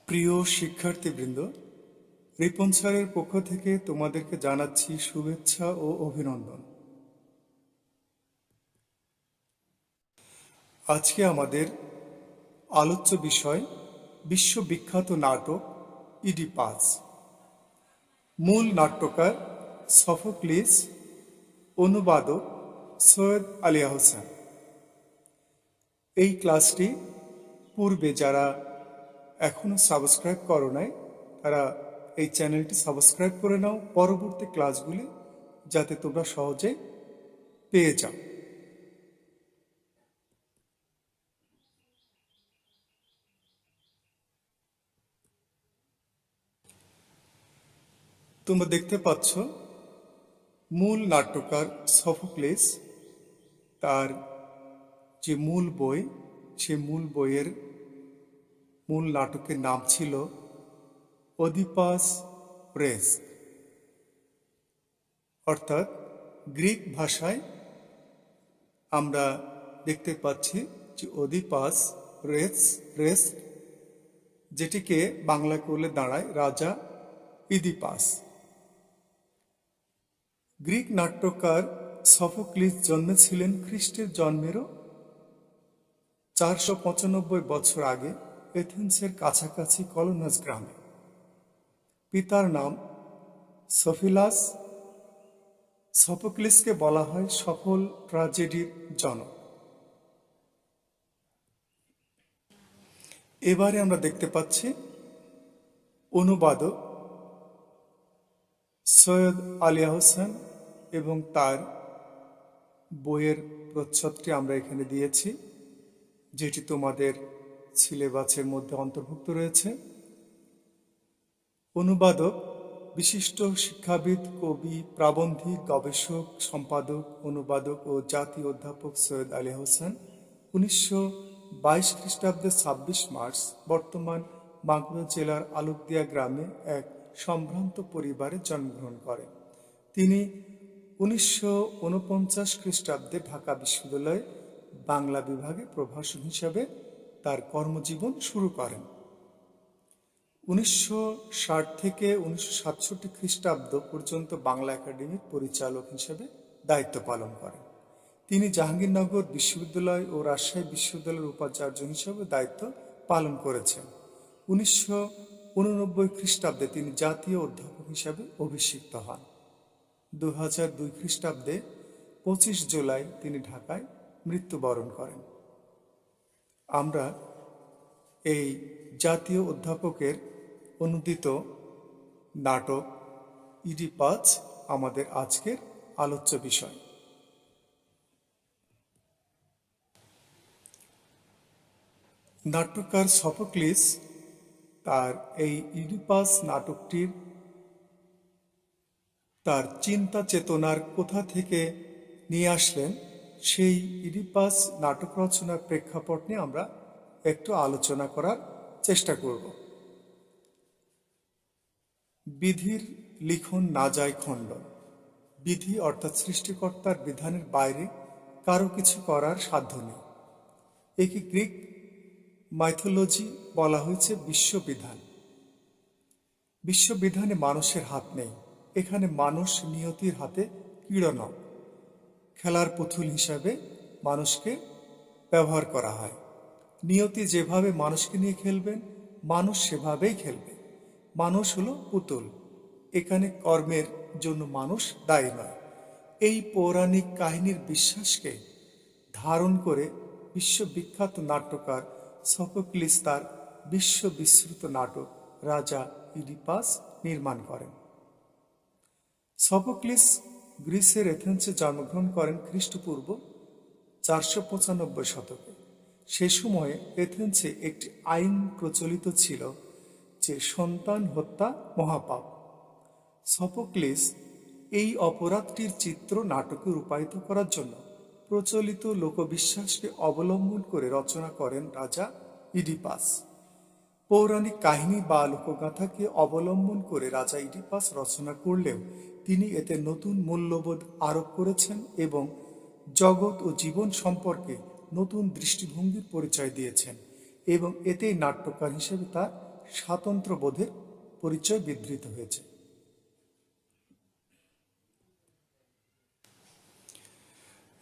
প্রিয় শিক্ষার্থীবৃন্দ, রিপন স্যারের পক্ষ থেকে তোমাদেরকে জানাচ্ছি শুভেচ্ছা ও অভিনন্দন। আজকে আমাদের আলোচ্য বিষয় বিশ্ববিখ্যাত নাটক ইডিপাস। মূল নাট্যকার সফোক্লিস, অনুবাদক সৈয়দ আলিয়া হোসেন। এই ক্লাসটি পূর্বে যারা এখনো সাবস্ক্রাইব করো নাই তারা এই চ্যানেলটি সাবস্ক্রাইব করে নাও, পরবর্তী ক্লাসগুলি যাতে তোমরা সহজে পেয়ে যাও। তোমরা দেখতে পাচ্ছ মূল নাট্যকার সফোক্লিস, তার যে মূল বই, সে মূল বইয়ের মূল নাটকের নাম ছিল ওদিপাস প্রেস, অর্থাৎ গ্রিক ভাষায় আমরা দেখতে পাচ্ছি যে ওদিপাস রেস, যেটিকে বাংলা করলে দাঁড়ায় রাজা ইদিপাস। গ্রিক নাট্যকার সফোক্লিস জন্মেছিলেন খ্রিস্টের জন্মেরও 495 বছর আগে এথেন্সের কাছাকাছি কলোনাস গ্রামে। পিতার নাম সফিলাস। সফোক্লিসকে বলা হয় সফল ট্র্যাজেডির জনক। এবারে আমরা দেখতে পাচ্ছি অনুবাদক সৈয়দ আলিয়া হোসেন এবং তার বইয়ের প্রচ্ছদটি আমরা এখানে দিয়েছি, যেটি তোমাদের সিলেবাসের মধ্যে অন্তর্ভুক্ত রয়েছে। অনুবাদক বিশিষ্ট শিক্ষাবিদ, কবি, প্রাবন্ধিক, গবেষক, সম্পাদক, অনুবাদক ও জাতীয় অধ্যাপক সৈয়দ আলী হোসেন 1922 খ্রিস্টাব্দের 26 মার্চ বর্তমান মাগুরা জেলার আলুকদিয়া গ্রামে এক সম্ভ্রান্ত পরিবারে জন্মগ্রহণ করেন। তিনি 1949 খ্রিস্টাব্দে ঢাকা বিশ্ববিদ্যালয়ে বাংলা বিভাগে প্রভাষক হিসাবে তার কর্মজীবন শুরু করেন। 1960 থেকে 1967 খ্রিস্টাব্দ পর্যন্ত বাংলা একাডেমির পরিচালক হিসেবে দায়িত্ব পালন করেন। তিনি জাহাঙ্গীরনগর বিশ্ববিদ্যালয় ও রাজশাহী বিশ্ববিদ্যালয়ের উপাচার্য হিসেবে দায়িত্ব পালন করেছেন। 1989 খ্রিস্টাব্দে তিনি জাতীয় অধ্যাপক হিসাবে অভিষিক্ত হন। 2002 খ্রিস্টাব্দে 25 জুলাই তিনি ঢাকায় মৃত্যুবরণ করেন। আমরা এই জাতীয় অধ্যাপকের অনুদিত নাটক ইডিপাস আমাদের আজকের আলোচ্য বিষয়। নাট্যকার সফোক্লিস তার এই ইডিপাস নাটকটির তার চিন্তা চেতনার কোথা থেকে নিয়ে আসলেন, সেই ইডিপাস নাটক রচনার প্রেক্ষাপট নিয়ে আমরা একটু আলোচনা করার চেষ্টা করব। বিধির লিখন না যায় খণ্ডন। বিধি অর্থাৎ সৃষ্টিকর্তার বিধানের বাইরে কারো কিছু করার সাধ্য নেই। একে গ্রিক মাইথোলজি বলা হয়েছে বিশ্ববিধান। বিশ্ববিধানে মানুষের হাত নেই। এখানে মানুষ নিয়তির হাতে ক্রীড়নক, খেলার পুতুল হিসাবে মানুষকে ব্যবহার করা হয়। নিয়তি যেভাবে মানুষকে নিয়ে খেলবেন, মানুষ সেভাবেই খেলবে। মানুষ হলো পুতুল, এখানে কর্মের জন্য মানুষ দায়ী নয়। এই পৌরাণিক কাহিনীর বিশ্বাসকে ধারণ করে বিশ্ববিখ্যাত নাট্যকার সফোক্লিস তার বিশ্ববিশ্রুত নাটক রাজা ইডিপাস নির্মাণ করেন। সফোক্লিস গ্রিসের এথেন্সে জন্মগ্রহণ করেন খ্রিস্টপূর্ব 495 শতকে। সে সময়ে এথেন্সে একটি আইন প্রচলিত ছিল যে সন্তান হত্যা মহাপাপ। সফোক্লিস এই অপরাধটির চিত্র নাটকে রূপায়িত করার জন্য প্রচলিত লোকবিশ্বাসকে অবলম্বন করে রচনা করেন রাজা ইডিপাস। পৌরাণিক কাহিনী বা লোকগাথাকে অবলম্বন করে রাজা ইডিপাস রচনা করলেও তিনি এতে নতুন মূল্যবোধ আরোপ করেছেন এবং জগৎ ও জীবন সম্পর্কে নতুন দৃষ্টিভঙ্গির পরিচয় দিয়েছেন এবং এতেই নাট্যকার হিসেবে তার স্বাতন্ত্র্য বোধের পরিচয় বিধৃত হয়েছে।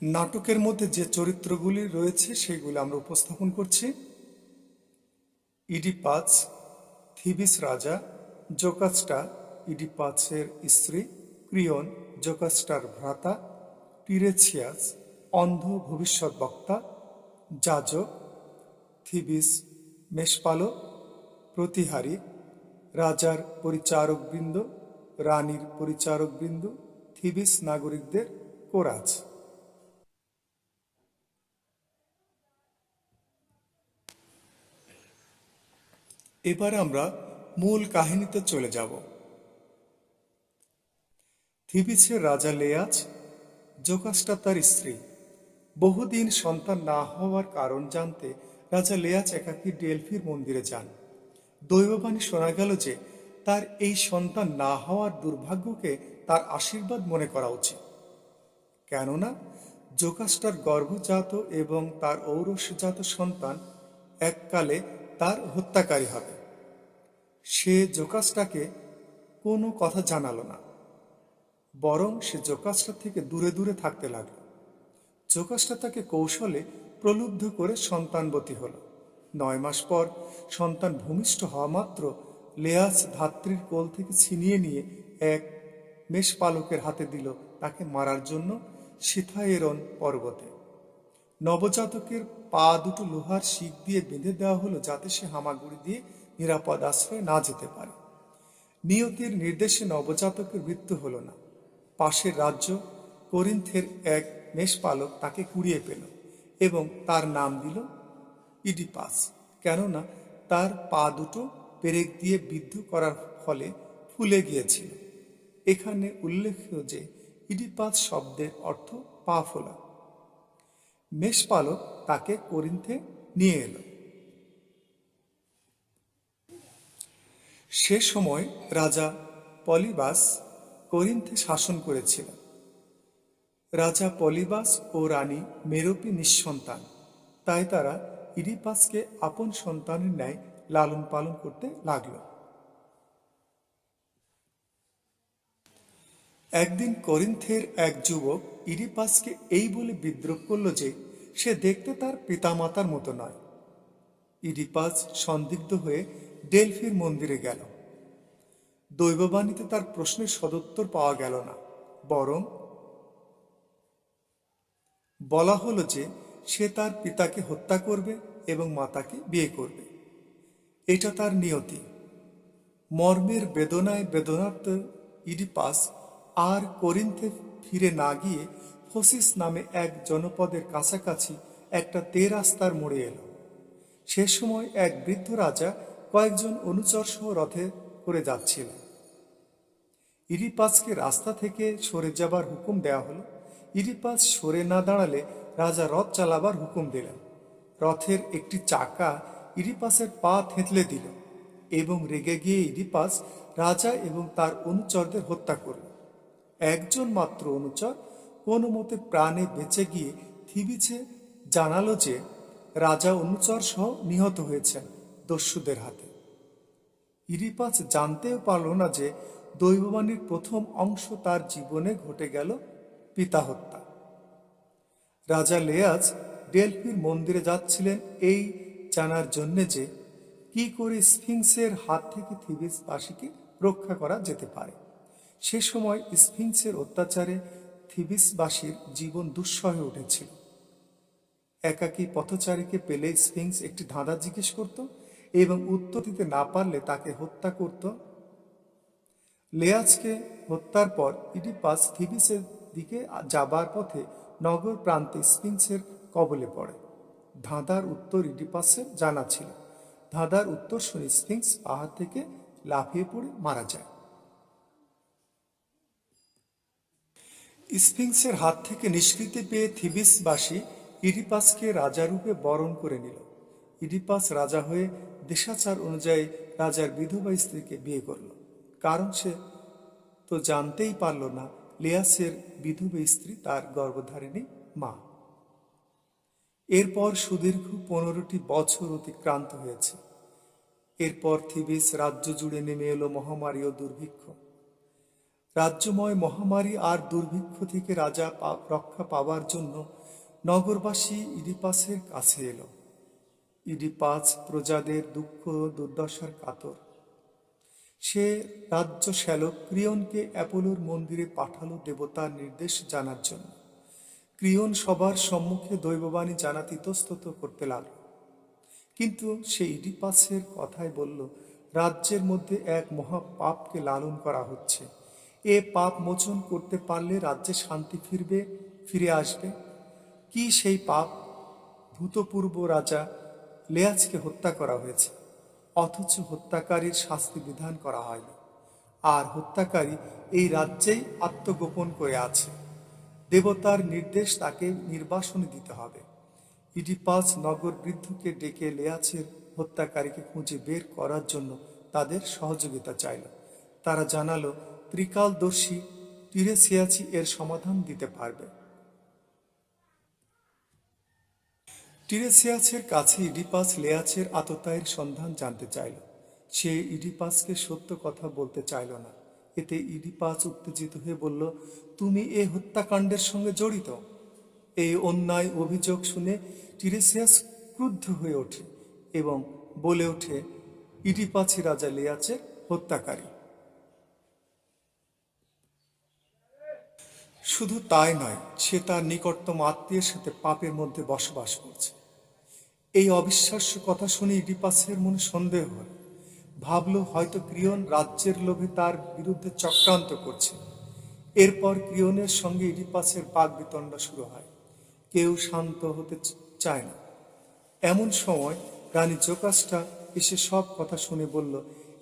নাটকের মধ্যে যে চরিত্রগুলি রয়েছে সেগুলি আমরা উপস্থাপন করছি। ইডিপাস, থিবিস রাজা, জোকাস্টা ইডিপাসের স্ত্রী, ক্রিয়ন জোকাস্টার ভ্রাতা, টিরেছিয়াস অন্ধ ভবিষ্যৎ বক্তা, যাজক, থিবিস মেষপালক, প্রতিহারী, রাজার পরিচারকবৃন্দ, রানীর পরিচারকবৃন্দ, থিবিস নাগরিকদের কোরাজ। এবার আমরা মূল কাহিনীতে চলে যাব। থিবিসের রাজা লেয়াজ, জোকাস্টা তার স্ত্রী। বহুদিন সন্তান না হওয়ার কারণ জানতে রাজা লেয়াজ একাকী ডেলফির মন্দিরে যান। দৈববাণী শোনা গেল যে তার এই সন্তান না হওয়ার দুর্ভাগ্যকে তার আশীর্বাদ মনে করা উচিত, কেননা জোকাস্টার গর্ভজাত এবং তার ঔরসজাত সন্তান এককালে তার হত্যাকারী হবে। সে জোকাস্টাকে কোনো কথা জানালো না, বরং সে জোকাস্টা থেকে দূরে দূরে থাকতে লাগলো। জোকাস্টা তাকে কৌশলে প্রলুব্ধ করে সন্তানবতী হল। 9 মাস পর সন্তান ভূমিষ্ঠ হওয়া মাত্র লেয়াস ধাত্রীর কোল থেকে ছিনিয়ে নিয়ে এক মেষপালকের হাতে দিল তাকে মারার জন্য সিথায়েরন পর্বতে। নবজাতকের পা দুটো লোহার শিক দিয়ে বেঁধে দেওয়া হলো যাতে সে হামাগুড়ি দিয়ে নিরাপদ আশ্রয়ে না যেতে পারে। নিয়তির নির্দেশে নবজাতকের মৃত্যু হলো না। পাশের রাজ্য করিন্থের এক মেষপালক তাকে কুড়িয়ে পেল এবং তার নাম দিল ইডিপাস, কেননা তার পা দুটো পেরেক দিয়ে বিদ্ধ করার ফলে ফুলে গিয়েছিল। এখানে উল্লেখ্য যে ইডিপাস শব্দের অর্থ পা ফোলা। মেষপালক তাকে করিন্থে নিয়ে এলো। সে সময় রাজা পলিবাস করিন্থে শাসন করেছিলেন। রাজা পলিবাস ও রানী মেরোপি নিঃসন্তান, তাই তারা ইডিপাসকে আপন সন্তানের ন্যায় লালন পালন করতে লাগল। একদিন করিন্থের এক যুবক ইডিপাসকে এই বলে বিদ্রোহ করল যে সে দেখতে তার পিতামাতার মতো নয়। ইডিপাস সন্দিগ্ধ হয়ে ডেলফির মন্দিরে গেল। দৈববাণীতে তার প্রশ্নের সদুত্তর পাওয়া গেল না, বরং বলা হলো যে সে তার পিতাকে হত্যা করবে এবং মাতাকে বিয়ে করবে। এটা তার নিয়তি। মর্মের বেদনায় বেদনার্ত ইডিপাস আর করিন্থে ফিরে না গিয়ে ফোসিস নামে এক জনপদের কাছাকাছি একটা তেরাস্তার মোড়ে এলো। সে সময় এক বৃদ্ধ রাজা কয়েকজন অনুচর সহ রথে করে যাচ্ছিলেন। ইডিপাসকে রাস্তা থেকে সরে যাবার হুকুম দেয়া হলো। ইডিপাস সরে না দাঁড়ালে রাজা রথ চালাবার হুকুম দিলেন। রথের একটি চাকা ইডিপাসের পা থেঁতলে দিল এবং রেগে গিয়ে ইডিপাস রাজা এবং তার অনুচরদের হত্যা করল। একজন মাত্র অনুচর কোনো মতে প্রাণে বেঁচে গিয়ে থিবিসে জানালো যে রাজা অনুচর সহ নিহত হয়েছেন দস্যুদের হাতে। ইডিপাস জানতেও পারল না যে দৈববাণীর প্রথম অংশ তার জীবনে ঘটে গেল পিতা হত্যা। রাজা লেয়াজ ডেলফির মন্দিরে যাচ্ছিলেন এই জানার জন্যে যে কি করে স্ফিংসের হাত থেকে থিবিসবাসীকে রক্ষা করা যেতে পারে। সে সময় স্ফিংসের অত্যাচারে থিবিসবাসীর জীবন দুঃসহ হয়ে উঠেছিল। একাকী পথচারীকে পেলে স্ফিংস একটি ধাঁধা জিজ্ঞেস করত এবং উত্তর দিতে না পারলে তাকে হত্যা করত। লেয়াজকে হত্যার পর ইডিপাস থিবিসের দিকে যাবার পথে নগর প্রান্তে স্ফিংসের কবলে পড়ে। ধাঁধার উত্তর ইডিপাসের জানা ছিল। ধাঁধার উত্তর শুনে স্ফিংস পাহাড় থেকে লাফিয়ে পড়ে মারা যায়। স্ফিংসের হাত থেকে নিষ্কৃতি পেয়ে থিবিসবাসী ইডিপাসকে রাজারূপে বরণ করে নিল। ইডিপাস রাজা হয়ে দেশাচার অনুযায়ী রাজার বিধবা স্ত্রীকে বিয়ে করল, কারণ সে তো জানতেই পারল না লেয়াসের বিধবা স্ত্রী তার গর্ভধারিণী মা। এরপর সুদীর্ঘ 15টি বছর অতিক্রান্ত হয়েছে। এরপর থিবিস রাজ্য জুড়ে নেমে এলো মহামারী ও দুর্ভিক্ষ। রাজ্যময় মহামারী আর দুর্ভিক্ষ থেকে রাজা রক্ষা পাওয়ার জন্য নগরবাসী ইডিপাসের কাছে এলো। ইডিপাস প্রজাদের দুঃখ দুর্দশার কাতর। সে রাজ্য শ্যালক ক্রিয়নকে অ্যাপোলোর মন্দিরে পাঠালো দেবতার নির্দেশ জানার জন্য। ক্রিয়ন সবার সম্মুখে দৈববাণী জানাতে ইতস্তত করতে লাগল। কিন্তু সে ইডিপাসের কথায় বলল, রাজ্যের মধ্যে এক মহা পাপকে লালন করা হচ্ছে। এ পাপ মোচন করতে পারলে রাজ্যে শান্তি ফিরে আসবে। কি সেই পাপ? ভূতপূর্ব রাজা লেয়াজকে হত্যা করা হয়েছে, অথচ হত্যাকারীর শাস্তি বিধান করা হয়নি। আর হত্যাকারী এই রাজ্যেই আত্মগোপন করে আছে। দেবতার নির্দেশ তাকে নির্বাসনে দিতে হবে। ইডিপাস নগর বৃদ্ধকে ডেকে লেয়াছের হত্যাকারীকে খুঁজে বের করার জন্য তাদের সহযোগিতা চাইল। তারা জানালো ত্রিকালদর্শী টিরেসিয়াসই এর সমাধান দিতে পারবে। টিরেসিয়াসের কাছে ইডিপাস লেয়াছের আততায়ীর সন্ধান জানতে চাইল। সে ইডিপাসকে সত্য কথা বলতে চাইল না। এতে ইডিপাস উত্তেজিত হয়ে বলল, তুমি এ হত্যাকাণ্ডের সঙ্গে জড়িত। এই অন্যায় অভিযোগ শুনে টিরেসিয়াস ক্রুদ্ধ হয়ে ওঠে এবং বলে ওঠে, ইডিপাসই রাজা লেয়াচের হত্যাকারী। শুধু তাই নয়, সে তার নিকটতম আত্মীয়ের সাথে পাপের মধ্যে বসবাস করছে। এই অবিশ্বাস্য কথা শুনে ইডিপাসের মনে সন্দেহ হয়। ভাবল হয়তো ক্রিয়ন রাজ্যের লোভে তার বিরুদ্ধে চক্রান্ত করছে। এরপর ক্রিয়নের সঙ্গে ইডিপাসের বাগবিতণ্ডা শুরু হয়। কেউ শান্ত হতে চায় না। এমন সময় রানী জোকাস্টা এসে সব কথা শুনে বলল,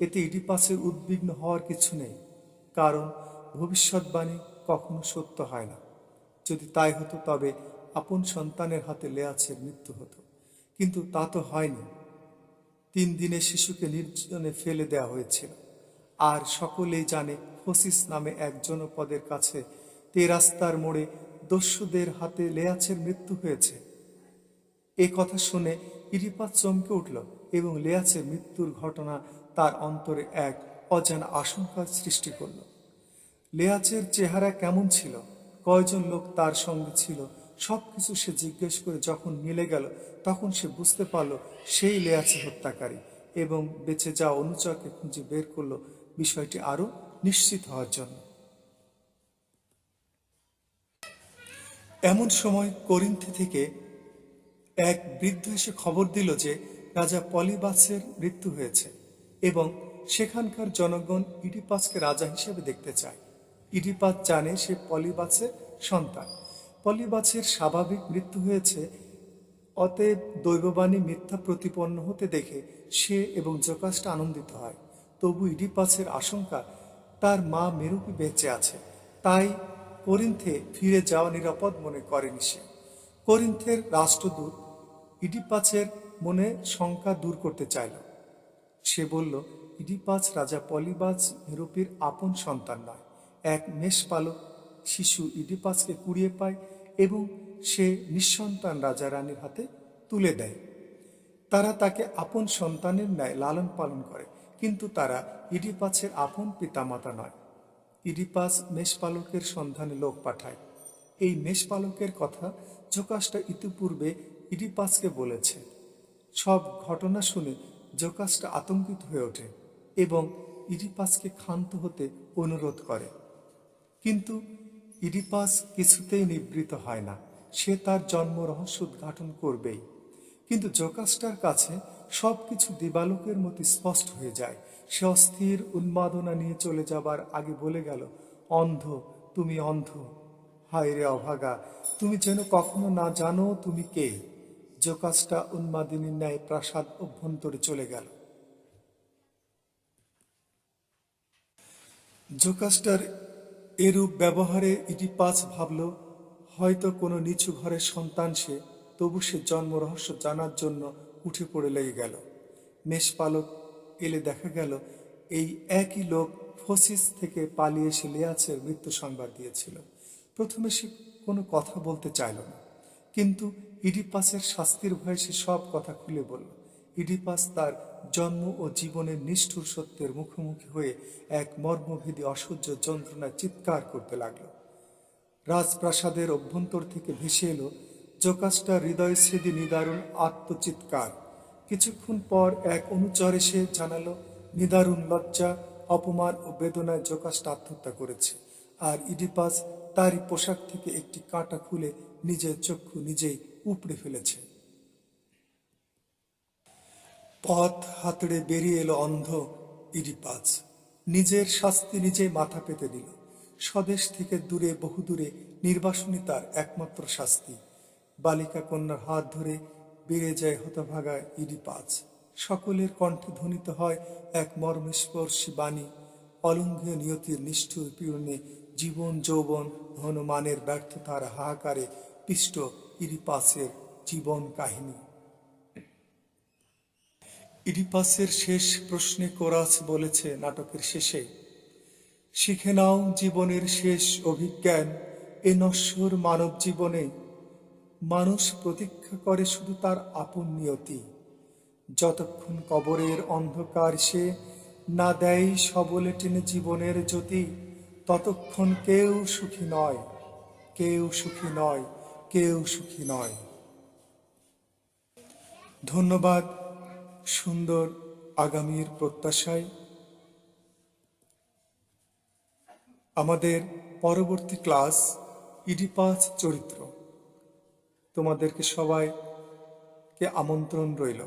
এতে ইডিপাসের উদ্বিগ্ন হওয়ার কিছু নেই, কারণ ভবিষ্যৎবাণী কখনো সত্য হয় না। যদি তাই হতো তবে আপন সন্তানের হাতে লেয়াছের মৃত্যু হতো, কিন্তু তা তো হয়নি। 3 দিনে শিশুকে নির্জনে ফেলে দেওয়া হয়েছিল। আর সকলেই জানে ফসিস নামে এক জনপদের কাছে রাস্তার মোড়ে দস্যুদের হাতে লেয়াছের মৃত্যু হয়েছে। এ কথা শুনে ইডিপাস চমকে উঠল এবং লেয়াছের মৃত্যুর ঘটনা তার অন্তরে এক অজানা আশঙ্কার সৃষ্টি করল। লেয়াচের চেহারা কেমন ছিল, কয়জন লোক তার সঙ্গে ছিল, সবকিছু সে জিজ্ঞেস করে যখন মিলে গেল, তখন সে বুঝতে পারল সেই লেয়াচে হত্যাকারী এবং বেঁচে যাওয়া অনুচরকে খুঁজে বের করল বিষয়টি আরো নিশ্চিত হওয়ার জন্য। এমন সময় করিন্থে থেকে এক বৃদ্ধ এসে খবর দিল যে রাজা পলিবাসের মৃত্যু হয়েছে এবং সেখানকার জনগণ ইডিপাসকে রাজা হিসেবে দেখতে চায়। ইডিপাস জানে সে পলিবাসের সন্তান। পলিবাসের স্বাভাবিক মৃত্যু হয়েছে, অতএব দৈববাণী মিথ্যা প্রতিপন্ন হতে দেখে সে এবং জোকাস্টা আনন্দিত হয়। তবু ইডিপাসের আশঙ্কা তার মা মেরুপি বেঁচে আছে, তাই করিন্থে ফিরে যাওয়া নিরাপদ মনে করেনি সে। করিন্থের রাষ্ট্রদূত ইডিপাসের মনে শঙ্কা দূর করতে চাইল। সে বলল, ইডিপাস রাজা পলিবাস মেরুপির আপন সন্তান নয়। এক মেষপালক শিশু ইডিপাসকে কুড়িয়ে পায় এবং সে নিঃসন্তান রাজা রানীর হাতে তুলে দেয়। তারা তাকে আপন সন্তানের ন্যায় লালন পালন করে, কিন্তু তারা ইডিপাসের আপন পিতামাতা নয়। ইডিপাস মেষপালকের সন্ধানে লোক পাঠায়। এই মেষপালকের কথা জোকাস্টা ইতিপূর্বে ইডিপাসকে বলেছে। সব ঘটনা শুনে জোকাস্টা আতঙ্কিত হয়ে ওঠে এবং ইডিপাসকে ক্ষান্ত হতে অনুরোধ করে। কিন্তু ইডিপাস কিছুতেই নিবৃত হয় না। সে তার জন্ম রহস্য উদ্ঘাটন করবেই। কিন্তু জোকাস্টার কাছে সবকিছু দিবালোকের মতো স্পষ্ট হয়ে যায়। সে অস্থির উন্মাদনা নিয়ে চলে যাবার আগে বলে গেল, অন্ধ, তুমি অন্ধ। হায় রে অভাগা, তুমি যেন কখনো না জানো তুমি কে। জোকাস্টা উন্মাদিনীর ন্যায় প্রাসাদ অভ্যন্তরে চলে গেল। জোকাস্টার এরূপ ব্যবহারে ইডিপাস ভাবল, হয়তো কোনো নিচু ঘরের সন্তান সে। তবু সে জন্ম রহস্য জানার জন্য উঠে পড়ে লেগে গেল। মেষপালক এলে দেখা গেল এই একই লোক ফসিস থেকে পালিয়ে এসে লেয়াচের মৃত্যু সংবাদ দিয়েছিল। প্রথমে সে কোনো কথা বলতে চাইল না, কিন্তু ইডিপাসের শাস্তির ভয়ে সে সব কথা খুলে বলল ইডিপাস তার জন্ম ও জীবনের নিষ্ঠুর সত্যের মুখোমুখি হয়ে এক মর্মভেদী অসহ্য যন্ত্রণায় চিৎকার করতে লাগল। রাজপ্রাসাদের অভ্যন্তর থেকে ভেসে এলো জোকাস্টার হৃদয়ছেদী নিদারুণ আত্মচিৎকার। কিছুক্ষণ পর এক অনুচর এসে জানালো নিদারুণ লজ্জা, অপমান ও বেদনায় জোকাস্টা আত্মহত্যা করেছে, আর ইডিপাস তারই পোশাক থেকে একটি কাঁটা খুলে নিজের চক্ষু নিজেই উপড়ে ফেলেছে। পথ হাতড়ে বেরিয়ে এলো অন্ধ ইডিপাস। নিজের শাস্তি নিজেই মাথা পেতে দিল। স্বদেশ থেকে দূরে, বহুদূরে নির্বাসনই তার একমাত্র শাস্তি। বালিকা কন্যার হাত ধরে বেরিয়ে যায় হতভাগা ইডিপাস। সকলের কণ্ঠে ধ্বনিত হয় এক মর্মস্পর্শী বাণী। অলঙ্ঘ্য নিয়তির নিষ্ঠুর পীড়নে জীবন যৌবন ধনমানের ব্যর্থতার হাহাকারে পিষ্ট ইডিপাসের জীবন কাহিনী। ইডিপাসের শেষ প্রশ্নে কোরাস বলেছে নাটকের শেষে, শিখে নাও জীবনের শেষ অভিজ্ঞান এ নশ্বর মানব জীবনে। মানুষ প্রতীক্ষা করে শুধু তার আপন নিয়তি। যতক্ষণ কবরের অন্ধকার সে না দেয় সবলে টেনে জীবনের জ্যোতি, ততক্ষণ কেউ সুখী নয়, কেউ সুখী নয়, কেউ সুখী নয়। ধন্যবাদ। সুন্দর আগামীর প্রত্যাশায় আমাদের পরবর্তী ক্লাস ইডিপাস চরিত্র। তোমাদেরকে সবাইকে আমন্ত্রণ রইল।